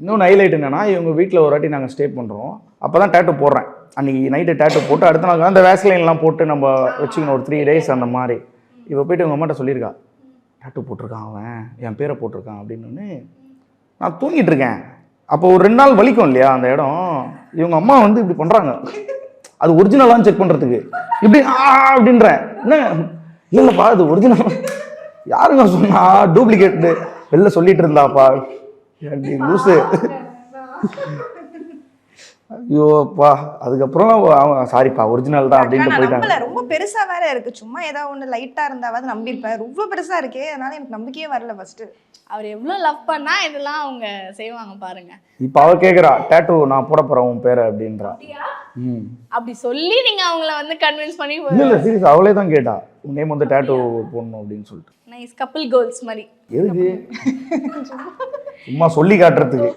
இன்னொன்று ஹைலைட் என்னன்னா, இவங்க வீட்டில் ஒரு வாட்டி நாங்கள் ஸ்டே பண்ணுறோம். அப்போ தான் டேட்டூ போடுறேன். அன்றைக்கி நைட்டு டேட்டூ போட்டு அடுத்த நாள் அந்த வேஸ்லைன்லாம் போட்டு நம்ம வச்சுக்கணும் ஒரு 3 days அந்த மாதிரி. இப்போ போய்ட்டு உங்கள் அம்மாட்ட சொல்லியிருக்கா, டேட்டூ போட்டிருக்கான் அவன், என் பேரை போட்டிருக்கான் அப்படின்னு. நான் தூங்கிட்டு இருக்கேன். அப்போ ஒரு 2 நாள் வலிக்கும் இல்லையா அந்த இடம். இவங்க அம்மா வந்து இப்படி பண்ணுறாங்க, அது ஒரிஜினலான்னு செக் பண்ணுறதுக்கு. இப்படி அப்படின்றேன். என்ன இல்லைப்பா அது ஒரிஜினல், யாருங்க சொன்னா டூப்ளிகேட்டு வெளில சொல்லிட்டு இருந்தாப்பா லூஸு. ஐயோப்பா, அதுக்கப்புறம் சாரிப்பா ஒரிஜினல் தான் அப்படின்ட்டு போயிட்டாங்க. ரொம்ப பெருசா வேற இருக்கு, சும்மா ஏதாவது ஒண்ணு லைட்டா இருந்தாவது நம்பியிருப்பேன். ரொம்ப பெருசா இருக்கே, அதனால எனக்கு நம்பிக்கையே வரல ஃபர்ஸ்ட். அவர் எவ்வளவு லவ் பண்ணா இதெல்லாம் அவங்க செய்வாங்க பாருங்க. இப்ப அவ கேக்குறா, டேட்டூ நான் போட போறேன் உன் பேரை அப்படின்றா. அப்படி சொல்லி நீங்க அவங்கள வந்து கன்வின்ஸ் பண்ணி இல்ல சீரியஸ் அவளே தான் கேட்டா, உன் நேம் வந்து டேட்டூ போடணும் அப்படின்னு சொல்லிட்டு. நைஸ் கப்பிள் கோல்ஸ் மாதிரி. எதுக்கு சும்மா சொல்லி காட்டுறதுக்கு.